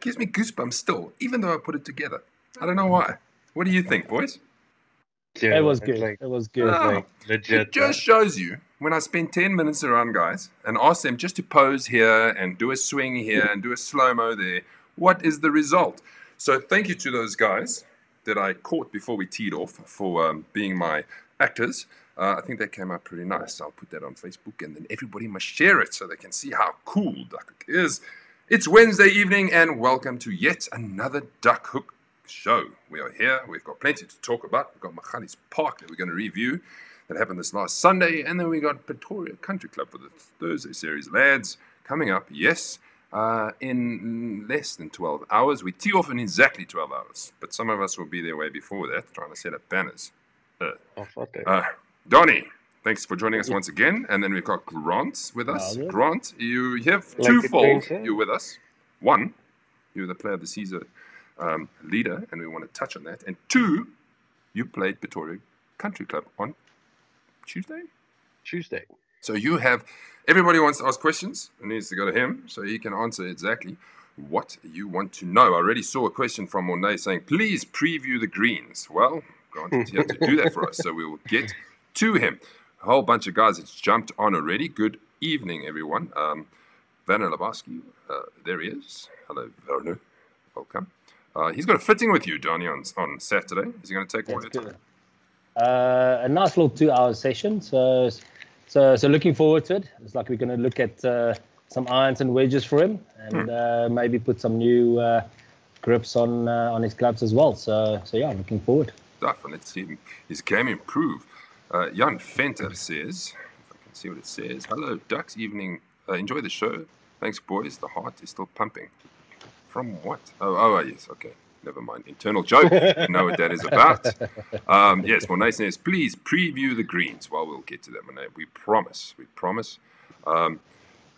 gives me goosebumps still, even though I put it together. I don't know why. What do you think, boys? It was good. It was good. It just shows you when I spend 10 minutes around guys and ask them just to pose here and do a swing here and do a slow-mo there, what is the result? So thank you to those guys that I caught before we teed off for being my actors. I think that came out pretty nice. I'll put that on Facebook, and then everybody must share it so they can see how cool Duckhook is. It's Wednesday evening, and welcome to yet another Duckhook show. We are here. We've got plenty to talk about. We've got Magalies Park that we're going to review that happened this last Sunday, and then we got Pretoria Country Club for the Thursday series. Lads, coming up, yes, in less than 12 hours. We tee off in exactly 12 hours, but some of us will be there way before that, trying to set up banners. Donnie, thanks for joining us once again. And then we've got Grant with us. Grant, you have twofold. You're with us. One, you're the player of the season leader, and we want to touch on that. And two, you played Pretoria Country Club on Tuesday. So you have, everybody wants to ask questions. It needs to go to him so he can answer exactly what you want to know. I already saw a question from Mornay saying, please preview the greens. Well, Grant is here to do that for us, so we will get to him. A whole bunch of guys that's jumped on already. Good evening, everyone. Werner Labaski, there he is. Hello, Werner. Welcome. He's got a fitting with you, Donnie, on Saturday. Is he going to take all your time? A nice little 2-hour session. So looking forward to it. It's like we're going to look at some irons and wedges for him, and maybe put some new grips on his clubs as well. So yeah, I'm looking forward. Let's see his game improve. Jan Venter says, if I can see what it says, hello, Ducks evening. Enjoy the show. Thanks, boys. The heart is still pumping. From what? Oh, yes. Okay. Never mind. Internal joke. You know what that is about. Yes, Monet says, please preview the greens. Well, we'll get to that, Monet. We promise.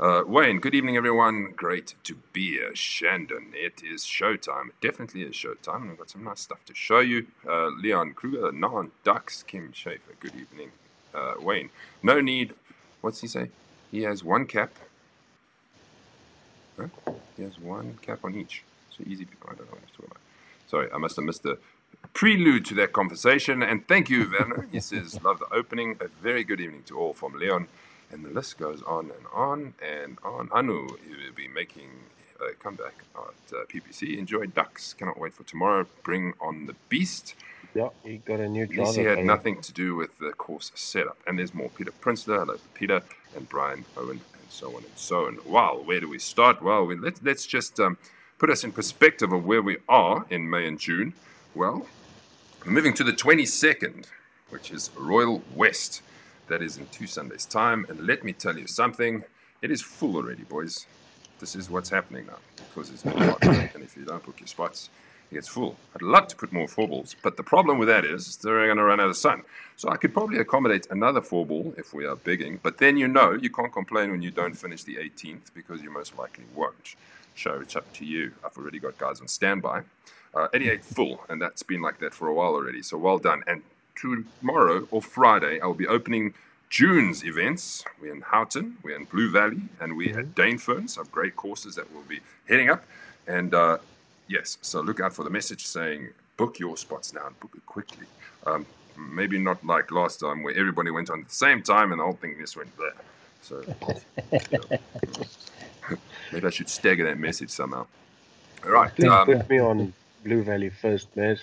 Wayne, good evening, everyone. Great to be here. Shandon, it is showtime. It definitely is showtime. And I've got some nice stuff to show you. Leon Kruger, Nan Ducks, Kim Schaefer. Good evening, Wayne. No need. What's he say? He has one cap. Huh? He has one cap on each. So easy. I don't know what he's talking about. Sorry, I must have missed the prelude to that conversation. And thank you, Werner. He says, love the opening. A very good evening to all from Leon. And the list goes on and on and on. Anu, he will be making a comeback at PPC. Enjoy Ducks. Cannot wait for tomorrow. Bring on the beast. Yeah, he got a new driver. He had nothing to do with the course setup. And there's more. Peter Prinsley, hello Peter, and Brian Owen, and so on and so on. Wow, where do we start? Well, let's just put us in perspective of where we are in May and June. Well, we're moving to the 22nd, which is Royal West. That is in 2 Sundays' time. And let me tell you something. It is full already, boys. This is what's happening now. Because it's not hot. And if you don't book your spots, it gets full. I'd love to put more 4-balls. But the problem with that is they're going to run out of sun. So I could probably accommodate another 4-ball if we are bigging. But then you can't complain when you don't finish the 18th. Because you most likely won't. So it's up to you. I've already got guys on standby. 88 full. And that's been like that for a while already. So well done. And tomorrow or Friday, I'll be opening June's events. We're in Houghton, we're in Blue Valley, and we're at Danefern, some great courses that we'll be heading up. And yes, so look out for the message saying, book your spots now and book it quickly. Maybe not like last time where everybody went on at the same time and the whole thing just went there. So maybe I should stagger that message somehow. All right. Please put me on Blue Valley first, Maz.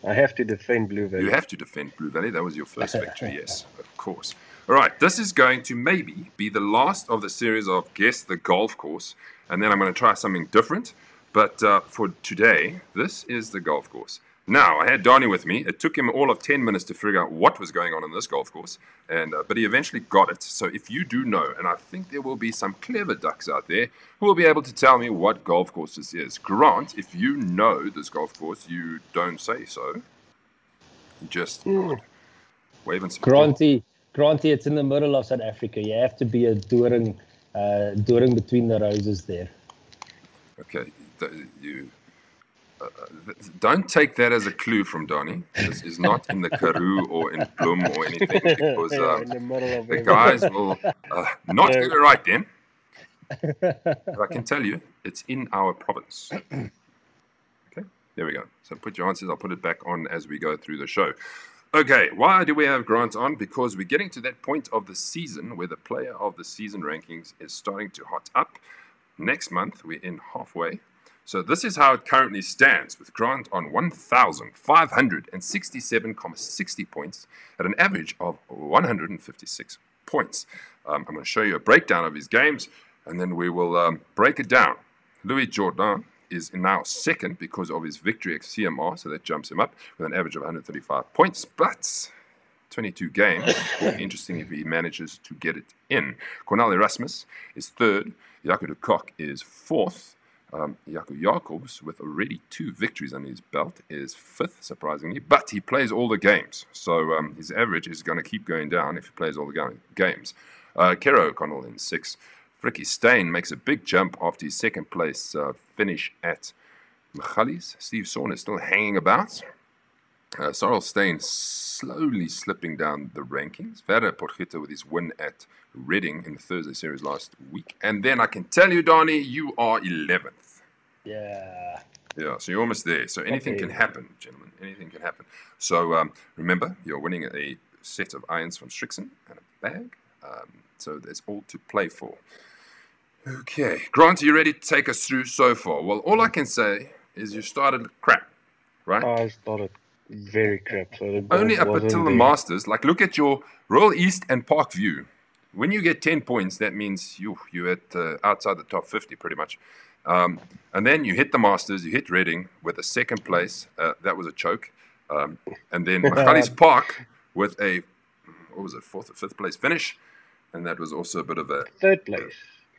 I have to defend Blue Valley. You have to defend Blue Valley. That was your first victory, yes, of course. All right, this is going to maybe be the last of the series of Guess the Golf Course, and then I'm going to try something different. But for today, this is the golf course. Now, I had Donnie with me. It took him all of 10 minutes to figure out what was going on in this golf course, but he eventually got it. So if you do know, and I think there will be some clever ducks out there who will be able to tell me what golf course this is. Grant, if you know this golf course, you don't say so. Just wave and support. Granty, it's in the middle of South Africa. You have to be a Doring between the roses there. Okay, don't take that as a clue from Donnie. This is not in the Karoo or in Bloem or anything, because the guys will not get it right then. But I can tell you, it's in our province. There we go. So put your answers. I'll put it back on as we go through the show. Okay, why do we have Grant on? Because we're getting to that point of the season where the player of the season rankings is starting to hot up. Next month, we're in halfway. So this is how it currently stands, with Grant on 1,567.60 points at an average of 156 points. I'm going to show you a breakdown of his games, and then we will break it down. Louis Jordan is now second because of his victory at CMR, so that jumps him up with an average of 135 points, but 22 games. Interesting if he manages to get it in. Cornel Erasmus is third. Duckhook is fourth. Jaco Jacobs, with already 2 victories on his belt, is fifth, surprisingly, but he plays all the games, so his average is going to keep going down if he plays all the games. Kero O'Connell in sixth. Ricky Steyn makes a big jump after his second place finish at Magalies. Steve Saun is still hanging about. Sorrel Steyn slowly slipping down the rankings. Vera Porchita with his win at Reading in the Thursday series last week. And then I can tell you, Donnie, you are 11th. Yeah. Yeah, so you're almost there. So anything can happen, gentlemen. Anything can happen. So remember, you're winning a set of irons from Strixon and a bag. So there's all to play for. Okay. Grant, are you ready to take us through so far? Well, all I can say is you started crap, right? I started very crap. So the Only up wasn't until the there. Masters. Like, look at your Royal East and Park View. When you get 10 points, that means you're at outside the top 50 pretty much. And then you hit the Masters, you hit Reading with a second place. That was a choke. And then Magalies Park with a, what was it, 4th or 5th place finish. And that was also a bit of a... Third place.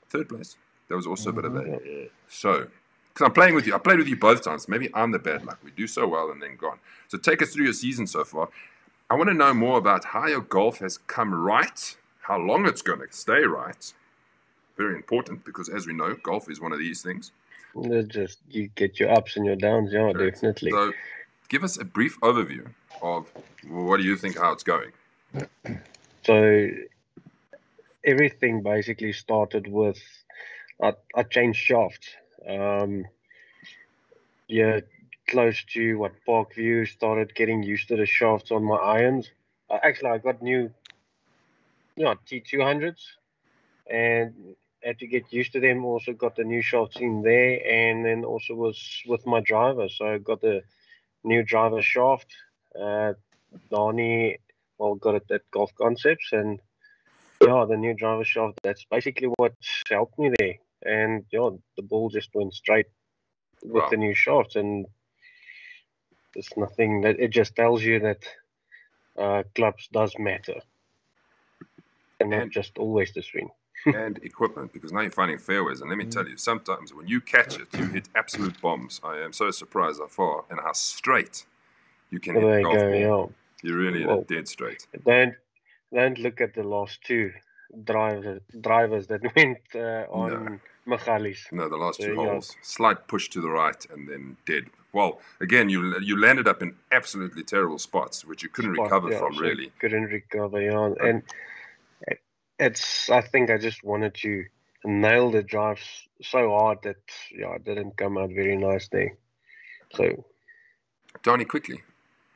Third place. That was also a bit of a... So, because I'm playing with you. I played with you both times. Maybe I'm the bad luck. We do so well and then gone. So take us through your season so far. I want to know more about how your golf has come right, how long it's going to stay right. Very important, because as we know, golf is one of these things. Just you get your ups and your downs, yeah, Correct. definitely. So give us a brief overview of what do you think how it's going. So everything basically started with I changed shafts. Yeah, close to Parkview, started getting used to the shafts on my irons. Actually, I got new T200s and had to get used to them. Also got the new shafts in there, and then also was with my driver. So I got the new driver shaft. Donnie, got it at Golf Concepts, and yeah, the new driver shaft. That's basically what helped me there. And yeah, the ball just went straight with the new shafts, and there's nothing that it just tells you that clubs does matter, and not just always the swing. And equipment, because now you're finding fairways. And let me tell you, sometimes when you catch it, you hit absolute bombs. I am so surprised how far and how straight you can hit the golf ball. Yeah. You really hit it dead straight. Don't look at the last 2 drivers that went on Magalies. No, the last 2 holes. Slight push to the right and then dead. Well, again, you landed up in absolutely terrible spots, which you couldn't recover from, really. Couldn't recover, yeah. And I think I just wanted to nail the drives so hard that, it didn't come out very nice there. So, Donnie, quickly,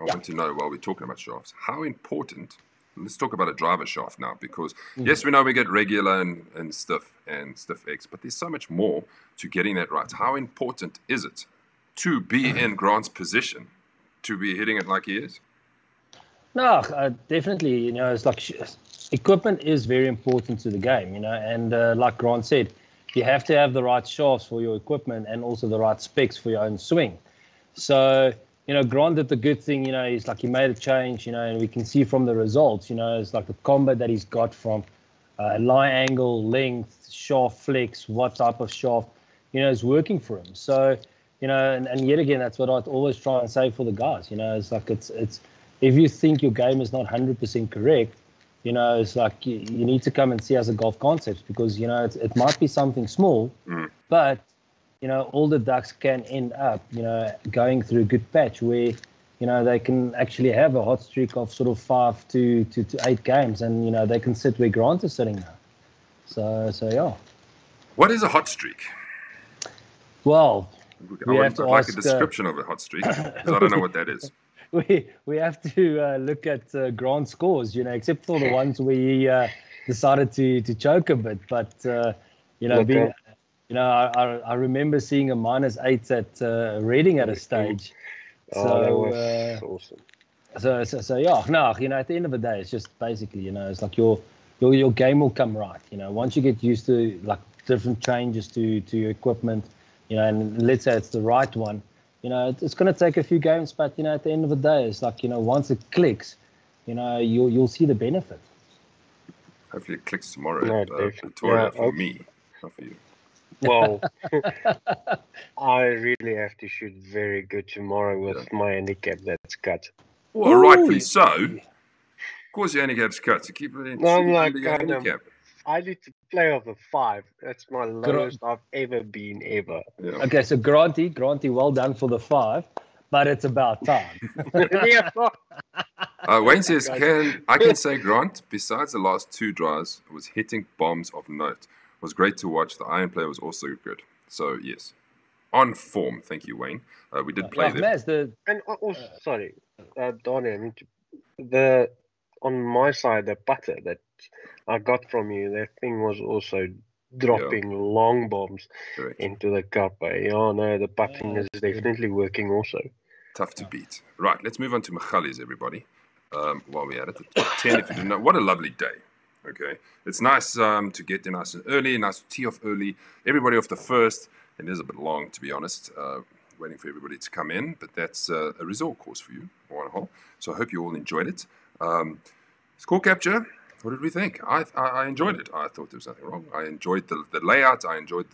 I want to know, while we're talking about shafts, how important... Let's talk about a driver shaft now, because yes, we know we get regular and stiff X, but there's so much more to getting that right. How important is it to be in Grant's position, to be hitting it like he is? No, definitely. It's like equipment is very important to the game, and like Grant said, you have to have the right shafts for your equipment and also the right specs for your own swing. So, Grant did the good thing, he's like he made a change, and we can see from the results, it's like the combo that he's got from lie angle, length, shaft flex, what type of shaft, is working for him. So, and yet again, that's what I'd always try and say for the guys, it's like it's if you think your game is not 100% correct, it's like you need to come and see us at Golf Concepts, because, it might be something small, but all the ducks can end up, going through a good patch where, they can actually have a hot streak of sort of 5 to 8 games, and, they can sit where Grant is sitting now. So yeah. What is a hot streak? Well, we have to I'd like a ask. description of a hot streak, because I don't know what that is. We have to look at Grant's scores, except for the ones where he decided to choke a bit. But being, I remember seeing a -8 at Reading at a stage. That was awesome. So yeah, no, at the end of the day, it's just basically, it's like your game will come right. Once you get used to like different changes to your equipment, and let's say it's the right one. It's going to take a few games, but at the end of the day, it's like once it clicks, you'll see the benefit. Hopefully, it clicks tomorrow, Pretoria, for me, not for you. Well, I really have to shoot very good tomorrow with my handicap that's cut. Well, rightfully so. Of course, your handicap's cut, so keep it in. I'm like, handicap. I need to play off a 5. That's my lowest I've ever been, ever. Yeah. Okay, so Granty, well done for the 5, but it's about time. Wayne says, I can say Grant, besides the last 2 drives, was hitting bombs of note. It was great to watch. The iron play was also good. So, yes. On form. Thank you, Wayne. We did play them. And also, sorry, Donnie, on my side, the putter that I got from you, that thing was also dropping long bombs into the cup. The putting is definitely working also. Tough to beat. Right, let's move on to Magalies, everybody. While we're at it, the top 10, if you didn't know. What a lovely day. Okay, it's nice to get there nice and early, nice to tee off early. Everybody off the first. It is a bit long, to be honest, waiting for everybody to come in. But that's a resort course for you, one hole. So I hope you all enjoyed it. Score capture. What did we think? I enjoyed it. I thought there was nothing wrong. I enjoyed the layout. I enjoyed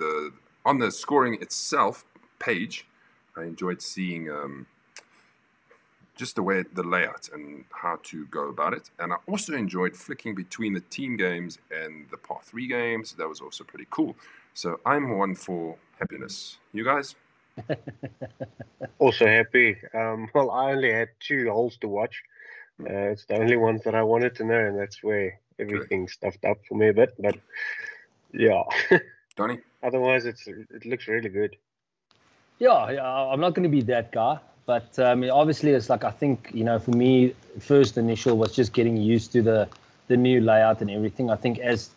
on the scoring itself page. I enjoyed seeing just the layout and how to go about it. And I also enjoyed flicking between the team games and the par 3 games. That was also pretty cool. So I'm one for happiness. You guys? Also happy. Well, I only had 2 holes to watch. It's the only ones that I wanted to know, and that's where everything's stuffed up for me a bit. But yeah, Donnie. Otherwise, it looks really good. Yeah, I'm not going to be that guy, but obviously, it's like I think for me, first initial was just getting used to the new layout and everything. I think as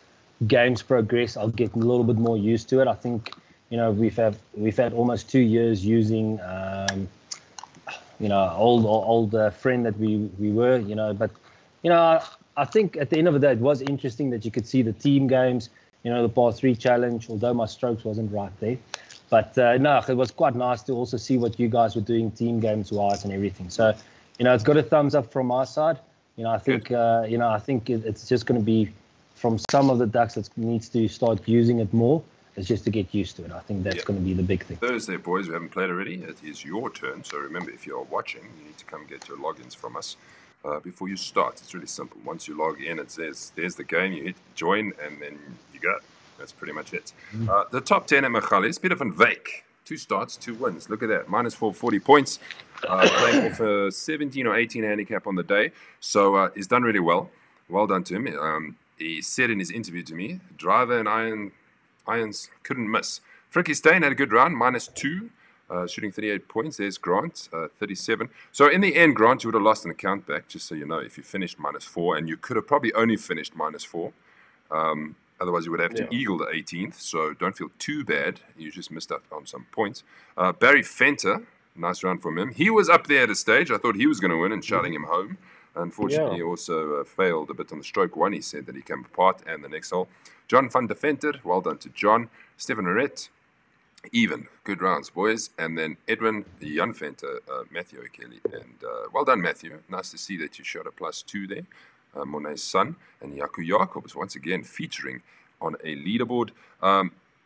games progress, I'll get a little bit more used to it. I think we've had almost 2 years using. Old friend that we were, but I think at the end of the day, it was interesting that you could see the team games, the par 3 challenge, although my strokes wasn't right there. But it was quite nice to also see what you guys were doing team games wise and everything. So, it's got a thumbs up from my side. I think, I think it's just going to be from some of the ducks that needs to start using it more. It's just to get used to it. I think that's going to be the big thing. Thursday, boys, we haven't played already. It is your turn. So remember, if you're watching, you need to come get your logins from us before you start. It's really simple. Once you log in, it says, there's the game. You hit join, and then you go. That's pretty much it. The top 10 at Magalies, Peter van Wyk. 2 starts, 2 wins. Look at that. -4, 40 points. Playing off a 17 or 18 handicap on the day. So he's done really well. Well done to him. He said in his interview to me, driver and irons couldn't miss. Frankie Steyn had a good round, -2, shooting 38 points. There's Grant, 37. So in the end, Grant, you would have lost an account back, just so you know, if you finished -4, and you could have probably only finished -4. Otherwise, you would have to eagle the 18th, so don't feel too bad. You just missed out on some points. Barry Fenter, nice round from him. He was up there at a stage. I thought he was going to win and shouting him home. Unfortunately, he also failed a bit on the stroke 1. He said that he came apart, and the next hole. John van der Venter, well done to John. Stephen Arrett, even. Good rounds, boys. And then Edwin, Jan Venter, Matthew O'Kelly. And well done, Matthew. Nice to see that you shot a +2 there. Monet's son. And Yaku Jakob was once again featuring on a leaderboard.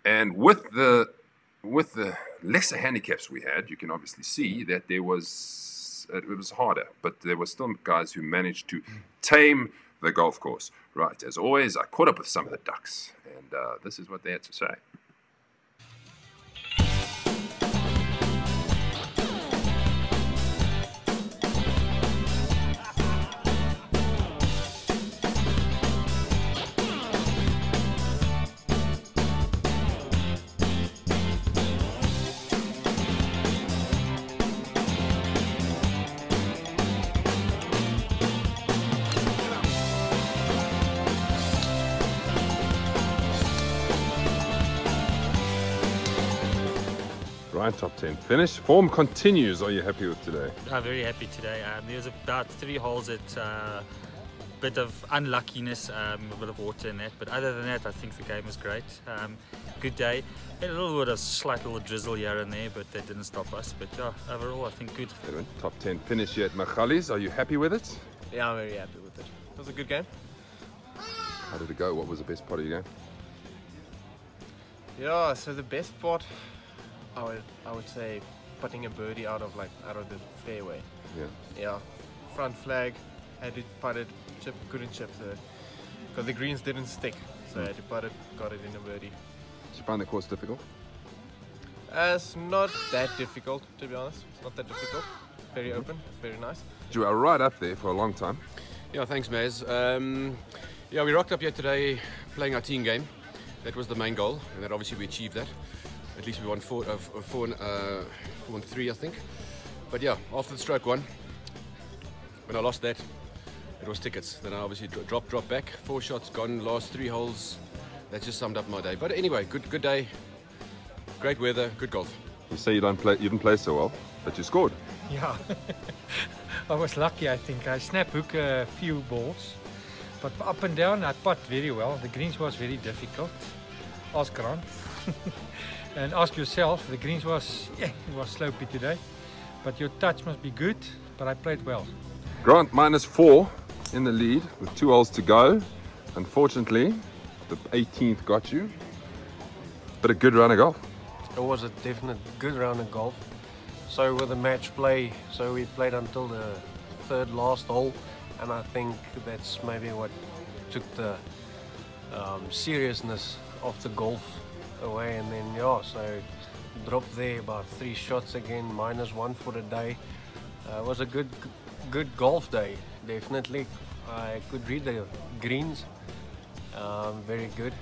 And with the lesser handicaps we had, you can obviously see that it was harder. But there were still guys who managed to tame the golf course. Right, as always, I caught up with some of the ducks, and this is what they had to say. Brian, top 10 finish. Form continues. Are you happy with today? I'm very happy today. There was about 3 holes that bit of unluckiness, a bit of water in that, but other than that I think the game was great. Good day. Had a little bit of slight little drizzle here and there, but that didn't stop us. But yeah, overall I think good. Top 10 finish here at Magalies. Are you happy with it? Yeah, I'm very happy with it. It was a good game. How did it go? What was the best part of your game? Yeah, so the best part, I would say putting a birdie out of the fairway. Yeah. Yeah, front flag, had it putted, chip, couldn't chip through it because the greens didn't stick. So I had to putt it, got it in a birdie. Did you find the course difficult? It's not that difficult, to be honest. It's not that difficult. Very open, very nice. You were right up there for a long time. Yeah, thanks, Maz. Yeah, we rocked up here today playing our team game. That was the main goal, and that obviously we achieved that. At least we won 4 and 3, I think. But yeah, after the stroke 1, when I lost that, it was tickets. Then I obviously dropped back. 4 shots gone, last 3 holes. That just summed up my day. But anyway, good day, great weather, good golf. You say you didn't play so well, but you scored. Yeah, I was lucky, I think. I snap hook a few balls, but up and down I putt very well. The greens was very difficult. Ask Grant. And ask yourself, the greens was, it was slopey today, but your touch must be good, but I played well. Grant -4 in the lead with 2 holes to go. Unfortunately, the 18th got you, but a good round of golf. It was a definite good round of golf. So with the match play, so we played until the 3rd last hole, and I think that's maybe what took the seriousness of the golf away. And then yeah, so dropped there about 3 shots again, -1 for the day. It was a good golf day, definitely. I could read the greens, very good.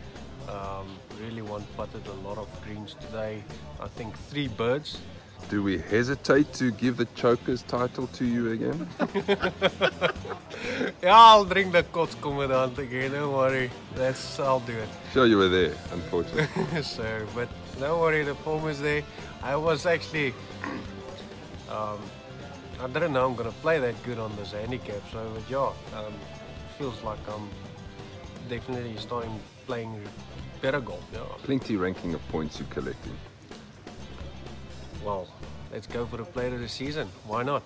Really one-putted a lot of greens today. I think 3 birds. Do we hesitate to give the Chokers title to you again? Yeah, I'll drink the Kotscommandant again, don't worry. I'll do it. Sure, you were there, unfortunately. So, but don't worry, the form is there. I was actually, I didn't know I'm going to play that good on this handicap, so but yeah, feels like I'm definitely starting playing better golf. Yeah. Plenty ranking of points you're collecting. Well, let's go for the player of the season. Why not?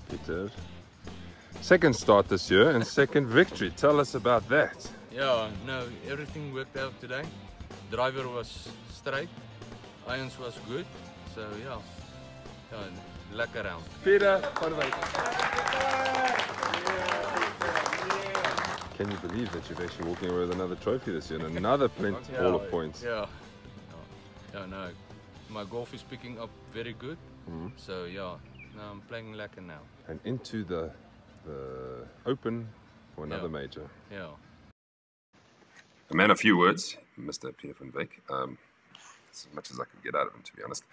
Peter, second start this year and second victory. Tell us about that. Yeah, no, everything worked out today. Driver was straight, irons was good, so yeah, luck around. Peter, can you believe that you're actually walking away with another trophy this year and another plenty all of points? Yeah, no, my golf is picking up very good, so yeah, now I'm playing lekker now. And into the Open for another major. Yeah. A man of few words, Mr. Peter van Wyk. As much as I could get out of him, to be honest.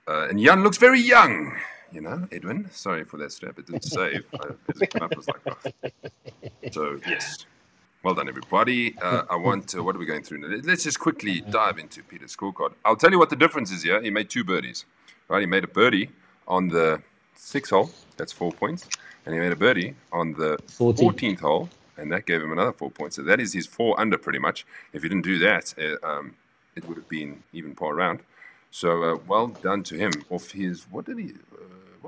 And Jan looks very young, you know, Edwin. Sorry for that strap, it didn't save. As it came up, I was like, oh. So, yes. Well done, everybody. What are we going through now? Let's just quickly dive into Peter's scorecard. I'll tell you what the difference is here. He made 2 birdies, right? He made a birdie on the 6th hole, that's 4 points. And he made a birdie on the 14th hole, and that gave him another 4 points. So that is his 4 under pretty much. If he didn't do that, it would have been even par round. So well done to him. Off his, what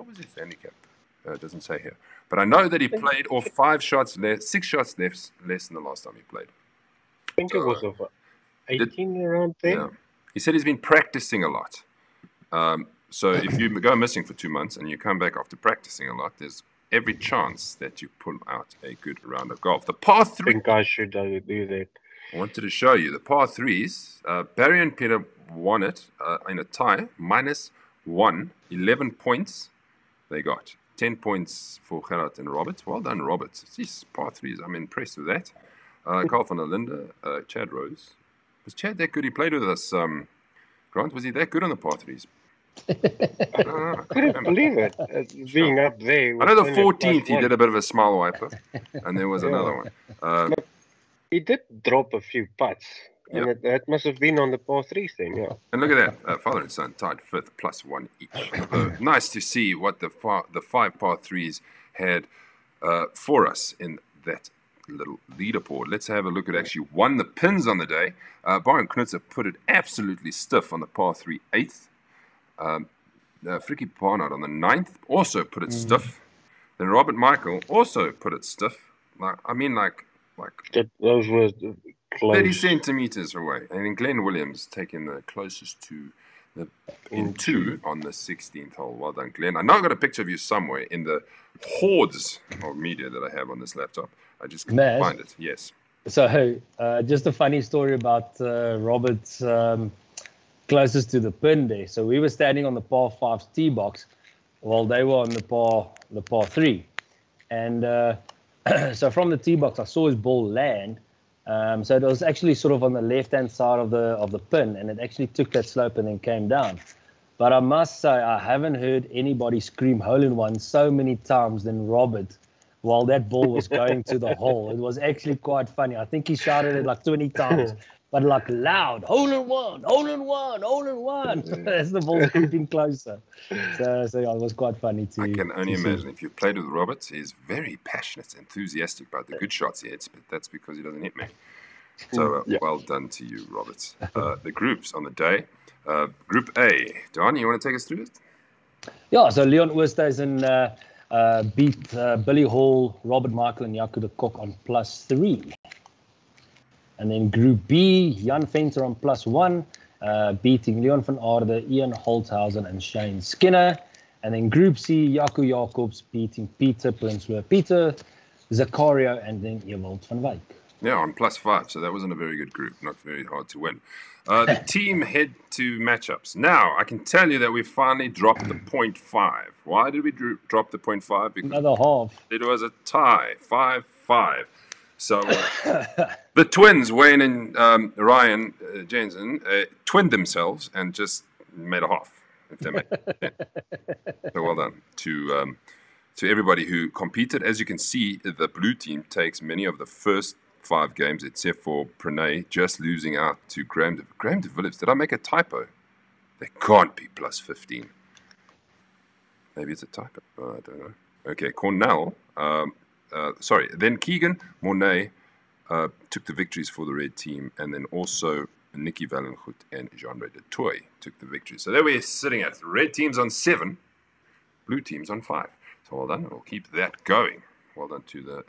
was his handicap? It doesn't say here. But I know that he played off 6 shots less than the last time he played. I think it was over 18 around there. Yeah. He said he's been practicing a lot. So if you go missing for 2 months and you come back after practicing a lot, there's every chance that you pull out a good round of golf. The par 3. I think I should do that. I wanted to show you the par 3s. Barry and Peter won it in a tie, -1, 11 points they got. 10 points for Gerard and Robert. Well done, Robert. These par 3s, I'm impressed with that. Carl van der Linde, Chad Rose. Was Chad that good? He played with us. Grant, was he that good on the par 3s? I Couldn't believe it. Being up there. I know the with only 14th he +1. did a bit of a smile wiper, and there was another one. He did drop a few putts, and Yeah. that must have been on the par 3s then, yeah. And look at that, father and son tied 5th, +1 each. Nice to see what the 5 par 3s had for us in that little leaderboard. Let's have a look at actually won the pins on the day. Byron Knutzer put it absolutely stiff on the par 3 8th. Frikkie Barnard on the 9th also put it stiff. Then Robert Michael also put it stiff. Those were close. 30 centimeters away. And then Glenn Williams taking the closest to the in 2 on the 16th hole. Well done, Glenn. I know I've got a picture of you somewhere in the hordes of media that I have on this laptop. I just couldn't find it. Yes. So, just a funny story about Robert's closest to the pin there. So we were standing on the par 5 tee box while they were on the par 3. And so from the tee box, I saw his ball land. So it was actually sort of on the left-hand side of the pin, and it actually took that slope and then came down. But I must say, I haven't heard anybody scream hole-in-one so many times than Robert while that ball was going to the hole. It was actually quite funny. I think he shouted it like 20 times, but like loud, hole-in-one, hole-in-one, hole-in-one, as the ball's creeping closer. So yeah, it was quite funny to I can only to see. imagine. If you've played with Robert, he's very passionate, enthusiastic about the good shots he hits, but that's because he doesn't hit many. So well done to you, Robert. The groups on the day. Group A. Don, you want to take us through it? Yeah, so Leon Oosthuizen beat Billy Hall, Robert Michael, and Jaco de Kok on +3. And then Group B, Jan Venter on +1, beating Leon van Aarde, Ian Holthausen, and Shane Skinner. And then Group C, Jaco Jacobs beating Peter Prinsloo, Peter Zakario, and then Ewald van Wyk. Yeah, on +5. So that wasn't a very good group. Not very hard to win. The team head to matchups. Now, I can tell you that we finally dropped the 0.5. Why did we drop the 0.5? Because another half. It was a tie, 5-5. So the twins, Wayne and Ryan Jensen, twinned themselves and just made a half. If they made So well done to everybody who competed. As you can see, the blue team takes many of the first 5 games, except for Pranay, just losing out to Graham de Villiers. Did I make a typo? They can't be +15. Maybe it's a typo. I don't know. Okay, Cornell. Then Keegan Mornay took the victories for the red team, and then also Nicky Valengoed and Jean-Ray de Toy took the victories. So there we're sitting at red teams on 7, blue teams on 5. So well done. We'll keep that going. Well done to the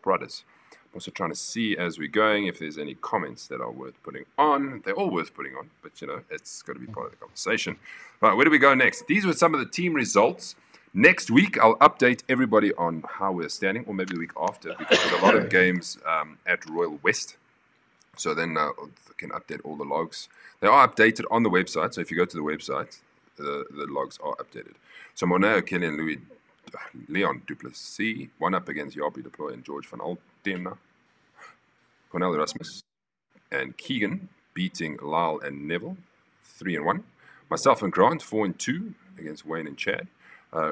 brothers. I'm also trying to see as we're going if there's any comments that are worth putting on. They're all worth putting on, but it's got to be part of the conversation. Right, where do we go next? These were some of the team results. Next week, I'll update everybody on how we're standing, or maybe the week after, because there's a lot of games at Royal West. So then I can update all the logs. They are updated on the website. So if you go to the website, the logs are updated. So Monet, Kelly, and Leon Duplessis, 1 up against Jaapie de Plooi and George van Altena. Cornel Erasmus and Keegan beating Lyle and Neville, 3-1. Myself and Grant, 4-2 against Wayne and Chad.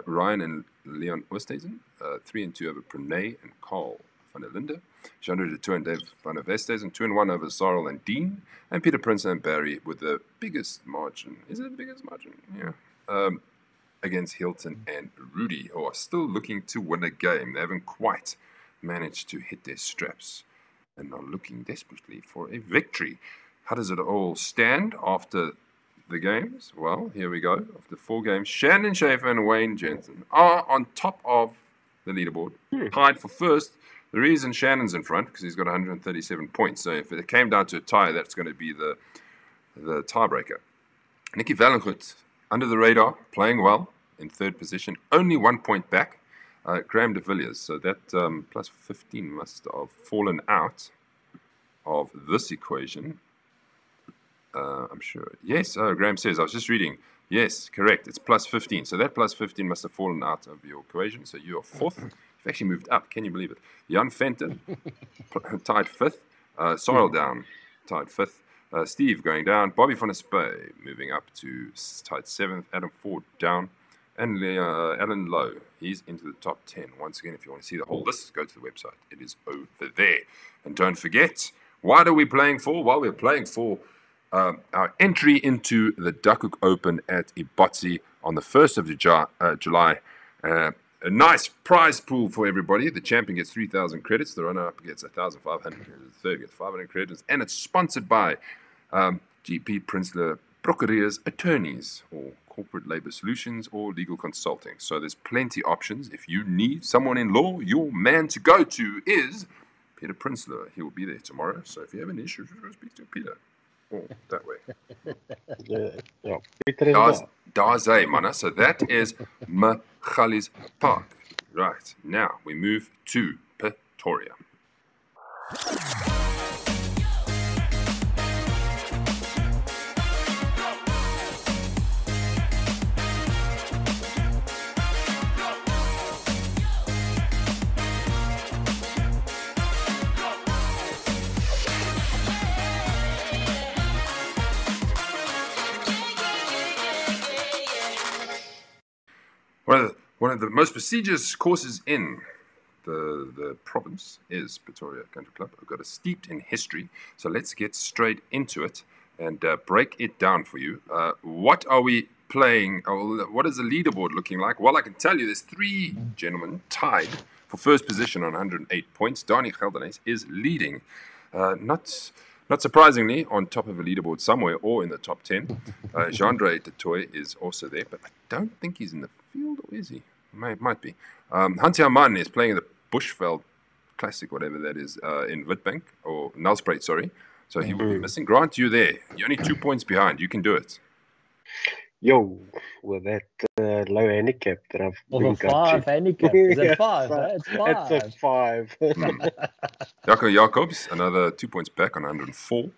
Ryan and Leon Oosthuizen, 3-2 over Pranay and Carl van der Linde. Jean-Louis de Tour and Dave van der Westhuizen, 2-1 over Sarel and Dean. And Peter Prince and Barry with the biggest margin. Is it the biggest margin? Yeah. Against Hilton and Rudy, who are still looking to win a game. They haven't quite managed to hit their straps and are looking desperately for a victory. How does it all stand after the games? Well, here we go. After 4 games, Shannon Schaefer and Wayne Jensen are on top of the leaderboard, tied for first. The reason Shannon's in front, because he's got 137 points. So if it came down to a tie, that's going to be the tiebreaker. Nicky Valengoed, under the radar, playing well in 3rd position, only 1 point back. Graham de Villiers, so that +15 must have fallen out of this equation. I'm sure. Yes, Graham says, I was just reading. Yes, correct. It's +15. So that +15 must have fallen out of your equation. So you are 4th. You've actually moved up. Can you believe it? Jan Venter tied 5th. Sorrel down, tied 5th. Steve going down. Bobby van der Spey moving up to tied 7th. Adam Ford down. And Alan Lowe, he's into the top 10. Once again, if you want to see the whole list, go to the website. It is over there. And don't forget, what are we playing for? Well, we're playing for our entry into the Duckhook Open at Ibotsi on the 1st of July. A nice prize pool for everybody. The champion gets 3,000 credits. The runner-up gets 1,500 credits. The third gets 500 credits. And it's sponsored by GP Prinsloo Procureurs Attorneys, or Corporate Labor Solutions, or Legal Consulting. So there's plenty options. If you need someone in law, your man to go to is Peter Prinsloo. He will be there tomorrow. So if you have an issue, speak to Peter. Oh, that way. Daar's hy, manne. So that is Magalies Park. Right, now we move to Pretoria. One of the most prestigious courses in the province is Pretoria Country Club. I've got it steeped in history, so let's get straight into it and break it down for you. What are we playing? What is the leaderboard looking like? Well, I can tell you there's 3 gentlemen tied for first position on 108 points. Dani Geldenhuys is leading, not surprisingly, on top of a leaderboard somewhere or in the top 10. Jean-Andre de Toy is also there, but I don't think he's in the field, or is he? Might be. Hansi Aman is playing the Bushveld Classic, whatever that is, in Witbank, or Nelspruit, sorry. So he will be missing. Grant, you there. You're only 2 points behind. You can do it. Yo, with that low handicap that I've been 5 handicap. Is it 5? It's 5. It's a 5. Jaco Jacobs, another 2 points back on 104.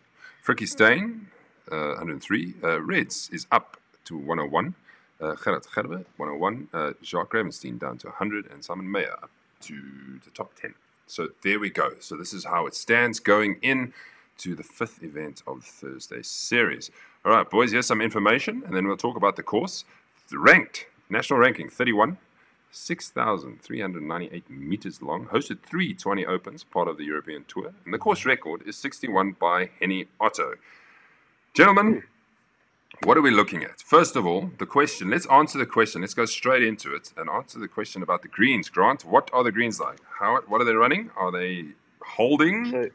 Frikkie Steyn, 103. Reds is up to 101. Gerard Gerber, 101. Jacques Gravenstein down to 100. And Simon Meyer up to the top 10. So there we go. So this is how it stands going in to the 5th event of the Thursday series. All right, boys, here's some information, and then we'll talk about the course. The ranked, national ranking, 31, 6,398 meters long, hosted 3 20 Opens, part of the European Tour, and the course record is 61 by Henny Otto. Gentlemen, what are we looking at? First of all, the question. Let's answer the question. Let's go straight into it and answer the question about the greens. Grant, what are the greens like? What are they running? Are they holding? So,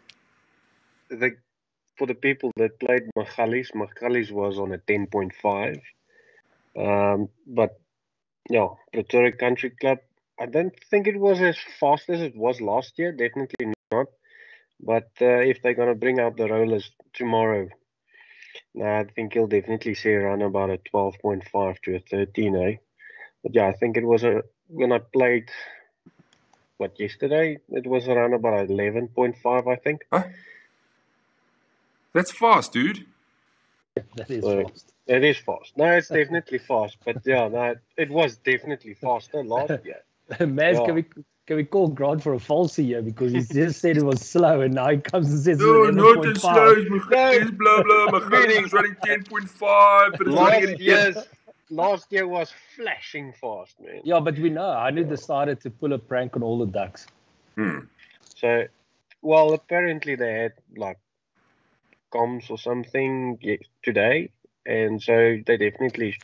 for the people that played Magalies was on a 10.5. But, yeah, Pretoria Country Club, I don't think it was as fast as it was last year. Definitely not. But if they're going to bring out the rollers tomorrow, I think you'll definitely see around about a 12.5 to a 13, eh? But, yeah, I think it was when I played, yesterday? It was around about 11.5, I think. Huh? That's fast, dude. That is fast. It is fast. No, it's definitely fast. But yeah, no, it was definitely faster last year. Maz, yeah. Can we call Grant for a falsie here? Because he just said it was slow and now he comes and says no, not as slow as Magalies, blah, blah. Magalies is running 10.5. But last year was flashing fast, man. Yeah, but we know. I decided to pull a prank on all the ducks. So, well, apparently they had like comms or something today, and so they definitely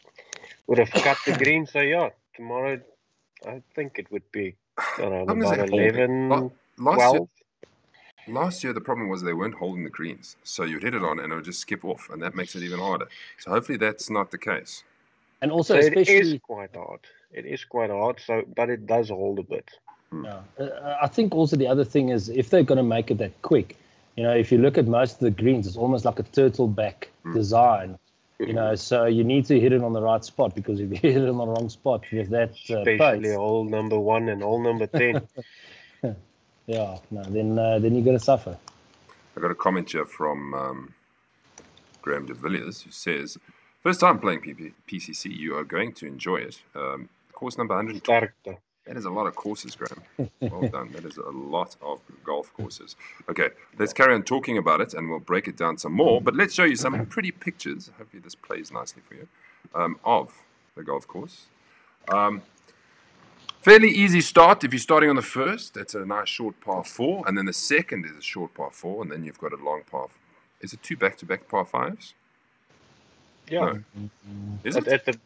would have cut the green. So yeah, tomorrow I think it would be around about 11, 12. Last year the problem was they weren't holding the greens, so you'd hit it on and it would just skip off, and that makes it even harder. So hopefully that's not the case. And also, so especially, it is quite hard. It is quite hard. So, but it does hold a bit. Yeah. I think also the other thing is if they're going to make it that quick. You know, if you look at most of the greens, it's almost like a turtle back design. You know, so you need to hit it on the right spot, because if you hit it on the wrong spot with that especially hole number 1 and hole number 10. Yeah, no, then you're going to suffer. I got a comment here from Graham de Villiers, who says, first time playing PCC, you are going to enjoy it. Course number 112. That is a lot of courses, Graham. Well done. That is a lot of golf courses. Okay, let's carry on talking about it, and we'll break it down some more. But let's show you some pretty pictures. Hopefully this plays nicely for you, of the golf course. Fairly easy start if you're starting on the first. That's a nice short par 4. And then the second is a short par 4. And then you've got a long par. Is it 2 back-to-back par 5s? Yeah. No. Is it? At the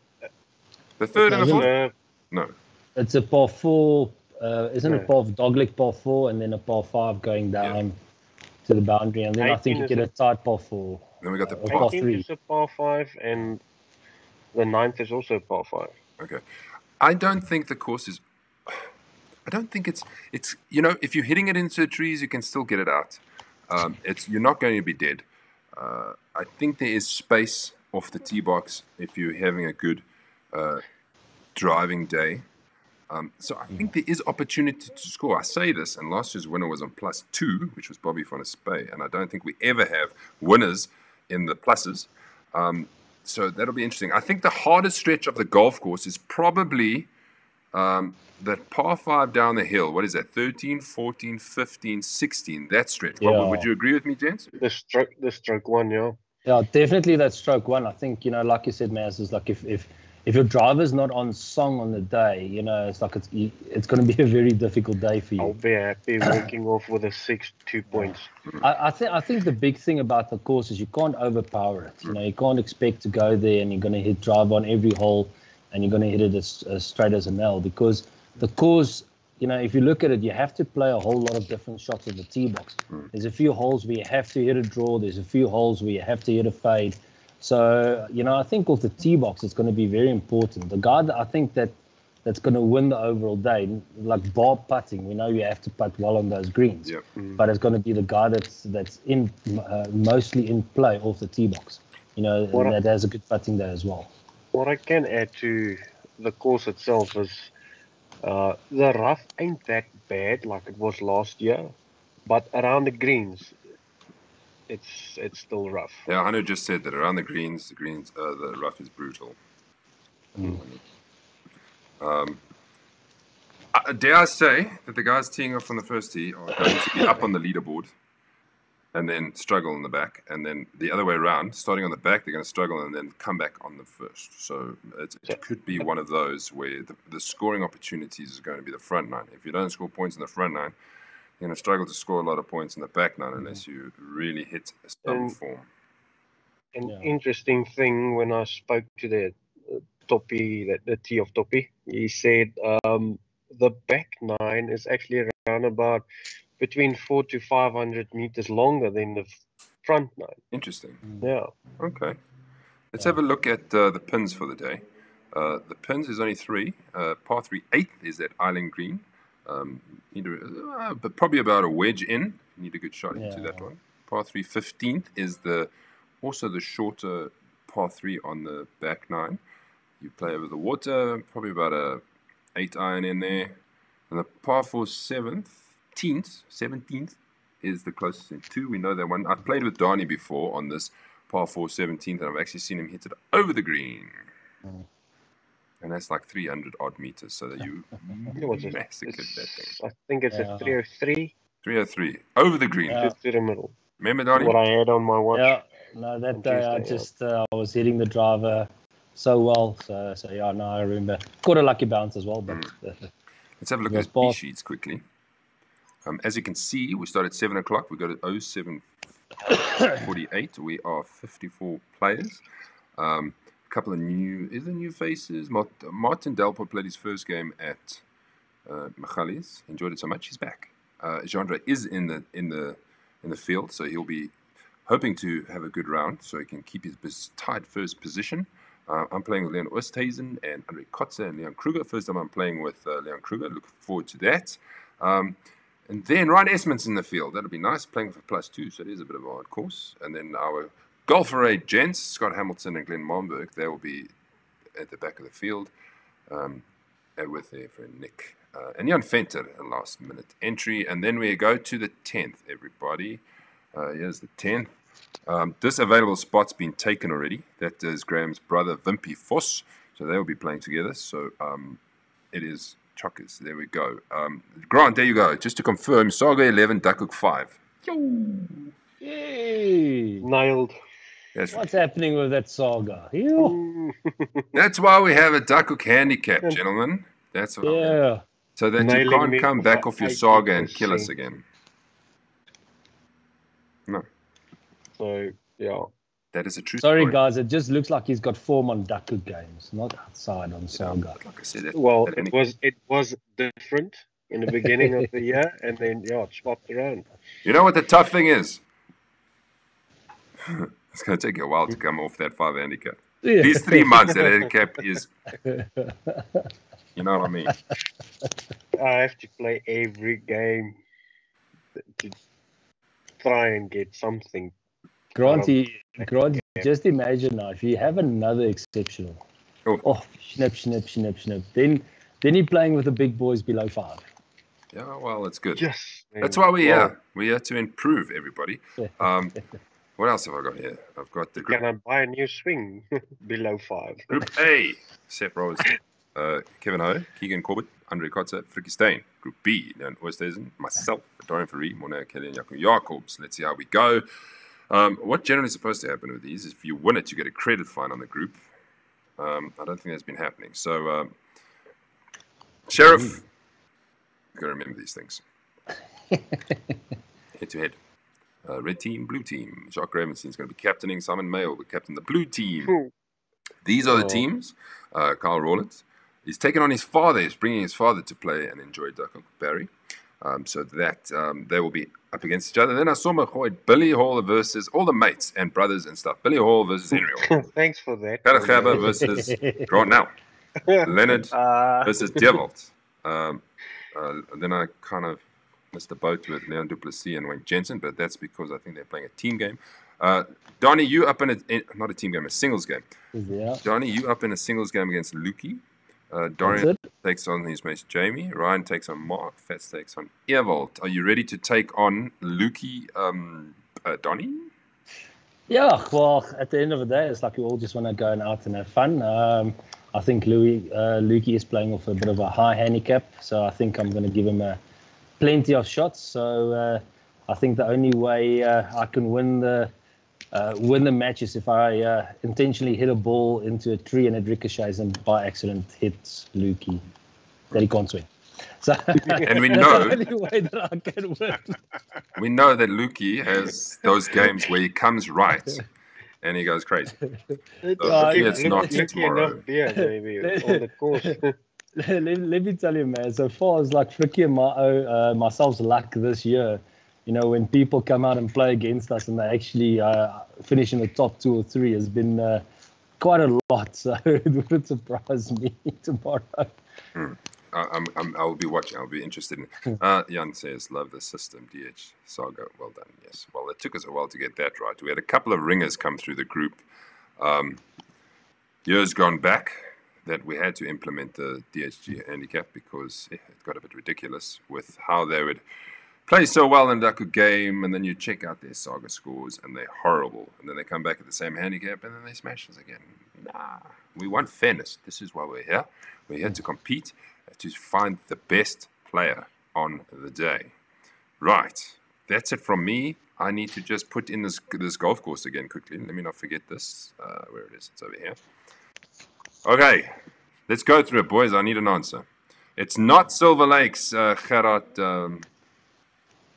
The third and the fourth? No. It's a par 4, isn't it? Dogleg par 4, and then a par 5 going down to the boundary, and then I think you get a tight par 4. Then we got the par 3. is a par 5, and the 9th is also a par 5. Okay. I don't think the course is. I don't think it's if you're hitting it into the trees, you can still get it out. You're not going to be dead. I think there is space off the tee box if you're having a good driving day. So I think there is opportunity to score. I say this, and last year's winner was on +2, which was Bobby van der Spey, and I don't think we ever have winners in the pluses. So that'll be interesting. I think the hardest stretch of the golf course is probably that par 5 down the hill. What is that? 13, 14, 15, 16. That stretch. Yeah. Would you agree with me, gents? The stroke one, yeah. Yeah, definitely that stroke 1. I think, like you said, Maz, is like if your driver's not on song on the day, it's like it's going to be a very difficult day for you. I'll be happy walking off with a 2 points. I think the big thing about the course is you can't overpower it. You can't expect to go there and you're going to hit drive on every hole and you're going to hit it as straight as a nail, because the course, if you look at it, you have to play a whole lot of different shots at the tee box. There's a few holes where you have to hit a draw. There's a few holes where you have to hit a fade. So, I think with the tee box, it's going to be very important. The guy that I think that's going to win the overall day, like bar putting, we know you have to putt well on those greens. Yep. But it's going to be the guy that's in mostly in play off the tee box, that has a good putting day as well. What I can add to the course itself is the rough ain't that bad like it was last year, but around the greens, it's still rough. Yeah, Hanu just said that around the greens, the rough is brutal. Dare I say that the guys teeing off on the first tee are going to be up on the leaderboard and then struggle in the back, and then the other way around, starting on the back, they're going to struggle and then come back on the first. So it could be one of those where the scoring opportunities is going to be the front nine. If you don't score points in the front nine, you're going to struggle to score a lot of points in the back nine unless you really hit some form. An interesting thing, when I spoke to the Toppy, the tee of Toppy, he said the back nine is actually around about between 400 to 500 meters longer than the front nine. Interesting. Yeah. Okay. Let's have a look at the pins for the day. The pins is only 3. Par 3 8th is that island green. But probably about a wedge in. You need a good shot into that one. Par 3 15th is also the shorter par 3 on the back nine. You play over the water, probably about a 8 iron in there. And the par 4 17th is the closest in 2. We know that one. I've played with Donnie before on this par 4 17th, and I've actually seen him hit it over the green. And that's like 300 odd meters, so that you massacred that thing. I think it's a 303. 303 over the green. Just to the middle. Remember, Donnie? What I had on my watch. Yeah, no, that day I was hitting the driver so well. So yeah, no, I remember. Caught a lucky bounce as well. But let's have a look at the sheets quickly. As you can see, we start at 7 o'clock. We go to 07:48. We are 54 players. A couple of new faces. Martin Delpo played his first game at Magalies. Enjoyed it so much. He's back. Jandre is in the field, so he'll be hoping to have a good round, so he can keep his tight first position. I'm playing with Leon Oosthuizen and Andre Kotze and Leon Kruger. First time I'm playing with Leon Kruger. Looking forward to that. And then Ryan Esmond's in the field. That'll be nice, playing for +2, so it is a bit of a hard course. And then our golfer aid gents, Scott Hamilton and Glenn Malmberg, they will be at the back of the field with their friend Nick. And Jan Venter, a last-minute entry. And then we go to the 10th, everybody. Here's the 10th. This available spot's been taken already. That is Graham's brother, Wimpy Vos. So they will be playing together. So it is Chockers. There we go. Grant, there you go. Just to confirm, Saga 11, Duckhook 5. Yay! Nailed. What's happening with that Saga? Ew. That's why we have a Duckhook handicap, gentlemen. That's what Yeah. so that you Nailing can't me come back off your 80%. Saga and kill us again. No, So, yeah. that is a true Sorry, story. guys. It just looks like he's got form on Duckhook games, not outside on Saga. Like I said, that, Well, that it was different in the beginning of the year, and then, yeah, it swapped around. You know what the tough thing is? It's going to take you a while to come off that 5 handicap. Yeah. These 3 months, that handicap is... You know what I mean? I have to play every game to try and get something. Granty, just imagine now if you have another exceptional. Oh. Snip. Then you're playing with the big boys below 5. Yeah, well, it's good. Yes. That's why we're here. We're here to improve, everybody. What else have I got here? I've got the group, Can I buy a new swing below 5? group A. Seth Rose, Kevin Ho, Keegan Corbett, Andre Kotze, Frikkie Steyn. Group B, Leon Oosthuizen, myself, Dorian Ferree, Mona Kelly, and Jacob Jacobs. Let's see how we go. What generally is supposed to happen with these is if you win it, you get a credit fine on the group. I don't think that's been happening. So, Sheriff, you've got to remember these things. Head to head. Red team, blue team. Jacques Ravenstein is going to be captaining. Simon Mayo will be captain the blue team. These are the teams. Kyle Rawlins. He's taken on his father. He's bringing his father to play and enjoy Duckhook, Barry. So that they will be up against each other. Then I saw McCoy, Billy Hall versus all the mates and brothers and stuff. Billy Hall versus Henry Hall. Thanks for that. Karagaba versus Grant now. Leonard versus Dewald. Then I kind of missed the boat with Leon Duplessis and Wayne Jensen, but that's because I think they're playing a team game. Donnie, you up in not a team game, a singles game. Yeah. Donnie, you up in a singles game against Lukey. Dorian takes on his mate Jamie. Ryan takes on Mark. Fats takes on Ewald. Are you ready to take on Lukey, Donnie? Yeah, well, at the end of the day, it's like we all just want to go out and have fun. I think Lukey is playing off a bit of a high handicap, so I think I'm going to give him plenty of shots. So I think the only way I can win the match is if I intentionally hit a ball into a tree and it ricochets and by accident hits Lukey that he can't swing. So and we know that's the only way that I can win. We know that Lukey has those games where he comes right and he goes crazy. So hopefully it's not tomorrow. Yeah, maybe on the course. Let me tell you, man, so far as like Frikkie and myself's luck this year, you know, when people come out and play against us and they actually finish in the top 2 or 3 has been quite a lot. So it wouldn't surprise me tomorrow. I'll be watching. I'll be interested in. Jan says, "Love the system, DH Saga. Well done." Yes. Well, it took us a while to get that right. We had a couple of ringers come through the group. Years gone back that we had to implement the DHG handicap because it got a bit ridiculous with how they would play so well in the Duckhook game, and then you check out their Saga scores and they're horrible, and then they come back at the same handicap and then they smash us again. Nah, we want fairness. This is why we're here. We're here to compete, to find the best player on the day. Right, that's it from me. I need to just put in this golf course again quickly. Let me not forget this. Where it is? It's over here. Okay, let's go through it, boys. I need an answer. It's not Silver Lakes, Gerard.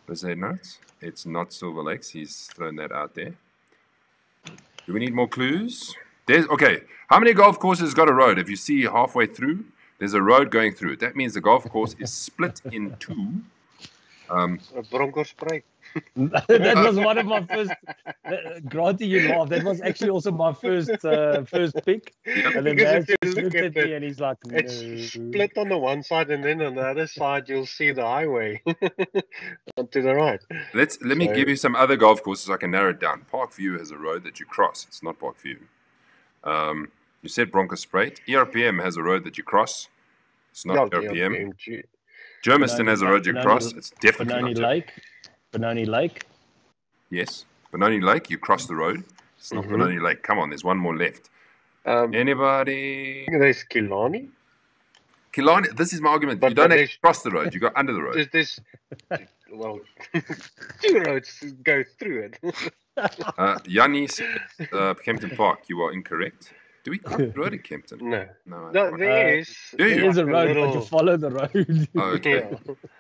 Was there notes? It's not Silver Lakes. He's thrown that out there. Do we need more clues? Okay, how many golf courses got a road? If you see halfway through, there's a road going through it. That means the golf course is split in two. Bronkhorstspruit. That was one of my first. Granty, you laugh. That was actually also my first pick. Yep. And then Because Maz if you just look looked at at me it, and he's like, no. It's split on the one side, and then on the other side you'll see the highway to the right. Let me give you some other golf courses so I can narrow it down. Parkview has a road that you cross. It's not Parkview. You said Bronkhorstspruit. ERPM has a road that you cross. It's not ERPM. Germiston has a road you cross. It's definitely not Benoni Lake. Yes. Benoni Lake, you cross the road. It's not Benoni Lake. Come on, there's one more left. Anybody? There's Killarney. Killarney, this is my argument. But- you don't but actually cross the road. You go under the road. There's well, 2 roads go through it. Yanni says, Kempton Park. You are incorrect. Do we cross the road at Kempton? No, No. I no, can't. there is. Do you? There is a like road, but you little- follow the road. Oh, okay.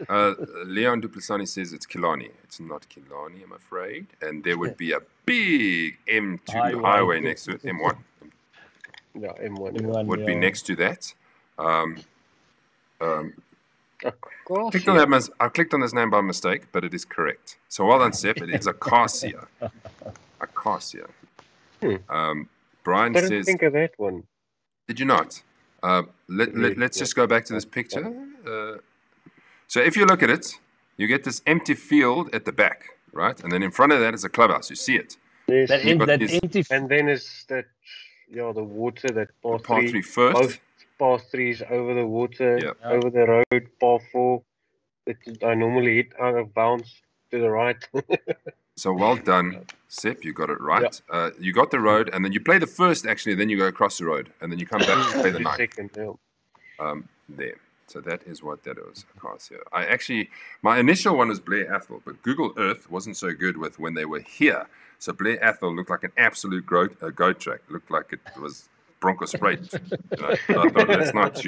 Yeah. Leon Duplasani says it's Killarney. It's not Killarney, I'm afraid. And there would be a big M2 highway next to it. M1 Yeah, M1. Everyone, would be next to that. Gosh, Clicked on that I clicked on this name by mistake, but it is correct. So well done, Sep. It is Acacia. Acacia. Brian didn't says, think of that one. did you not? Let's just go back to this picture. So if you look at it, you get this empty field at the back, right? And then in front of that is a clubhouse. You see it. Yes. That, You've got that this- empty. And then is that, the water, that path Part 3 first. Both path 3s over the water, Yeah. over the road, path 4. I normally hit out of bounds to the right. So well done, Sep. You got it right. You got the road, and then you play the first, actually, then you go across the road, and then you come back and play the ninth. Second, yeah. There. So that is what that is, Acacia. My initial one was Blair Athol, but Google Earth wasn't so good with when they were here. So Blair Athol looked like an absolute goat track. Looked like it was Bronco Sprite. So I thought, let's not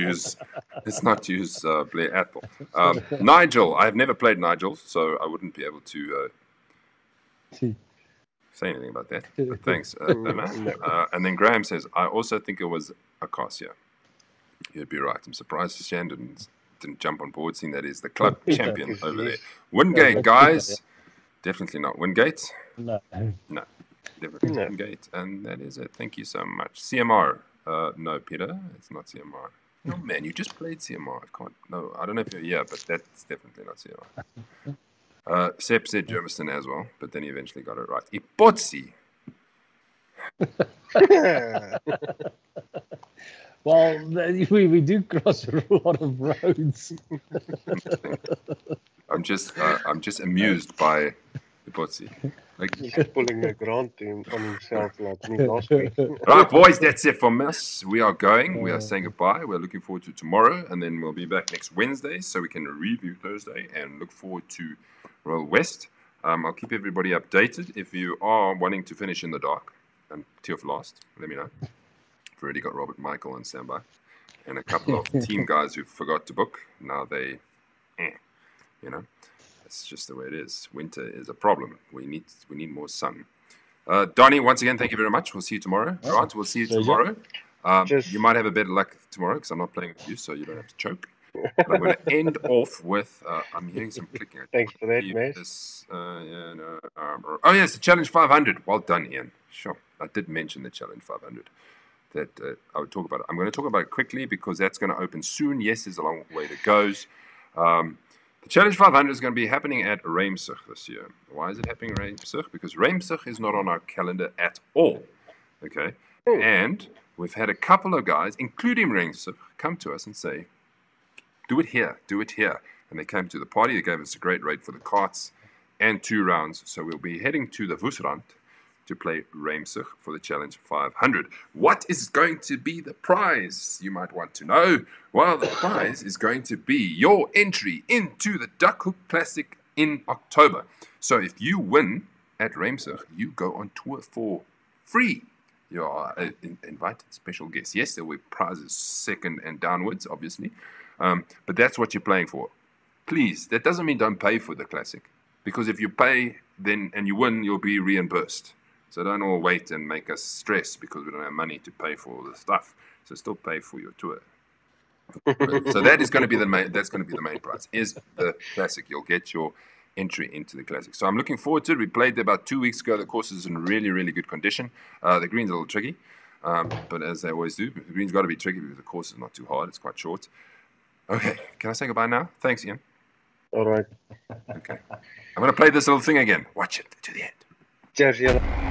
use Blair Athol. Nigel, I've never played Nigel, so I wouldn't be able to say anything about that. But thanks, Emma. And then Graham says, I also think it was Acacia. You'd be right. I'm surprised Shandon didn't jump on board, seeing that is the club champion over there. Wingate, guys. Definitely not Wingate. No. No. Definitely No. Wingate. And that is it. Thank you so much. CMR. No, Peter. It's not CMR. No, man, you just played CMR. I don't know if you're here, but that's definitely not CMR. Sep said Germiston as well, but then he eventually got it right. Ipotsi. Well, we do cross a lot of roads. I'm just amused by Ipotsi. Like, He's pulling a grant on himself like me last week. right, boys, that's it from us. We are going. We are saying goodbye. We're looking forward to tomorrow, and then we'll be back next Wednesday so we can review Thursday and look forward to Royal West. I'll keep everybody updated. If you are wanting to finish in the dark and tee off last, let me know. I've already got Robert Michael on standby and a couple of team guys who forgot to book. Now they, it's just the way it is. Winter is a problem. We need more sun. Donnie, once again, thank you very much. We'll see you tomorrow. Right, we'll see you tomorrow. You might have a better luck tomorrow because I'm not playing with you, so you don't have to choke. But I'm going to end off with, I'm hearing some clicking. Thanks for that, Mace. Oh, yes, the Challenge 500. Well done, Ian. Sure. I did mention the Challenge 500. That I would talk about it. I'm going to talk about it quickly because that's going to open soon. Yes, there's a long way to go. The Challenge 500 is going to be happening at Reimsig this year. Why is it happening at Reimsig? Because Reimsig is not on our calendar at all. Okay? And we've had a couple of guys, including Reimsig, come to us and say, do it here. And they came to the party. They gave us a great rate for the carts and 2 rounds. So we'll be heading to the Woesrand to play Reimsig for the Challenge 500. What is going to be the prize, you might want to know? Well, the prize is going to be your entry into the Duckhook Classic in October. So if you win at Reimsig, you go on tour for free. You are an invited special guest. Yes, there will be prizes second and downwards, obviously. But that's what you're playing for. Please, that doesn't mean don't pay for the Classic. Because if you pay and you win, you'll be reimbursed. So don't all wait and make us stress because we don't have money to pay for all the stuff. So still pay for your tour. So that is going to be the main prize. Is the Classic. You'll get your entry into the Classic. So I'm looking forward to it. We played there about 2 weeks ago. The course is in really, really good condition. The green's a little tricky, but as they always do, the green's got to be tricky because the course is not too hard. It's quite short. Okay, can I say goodbye now? Thanks, Ian. All right. Okay. I'm going to play this little thing again. Watch it to the end. Cheers, yeah.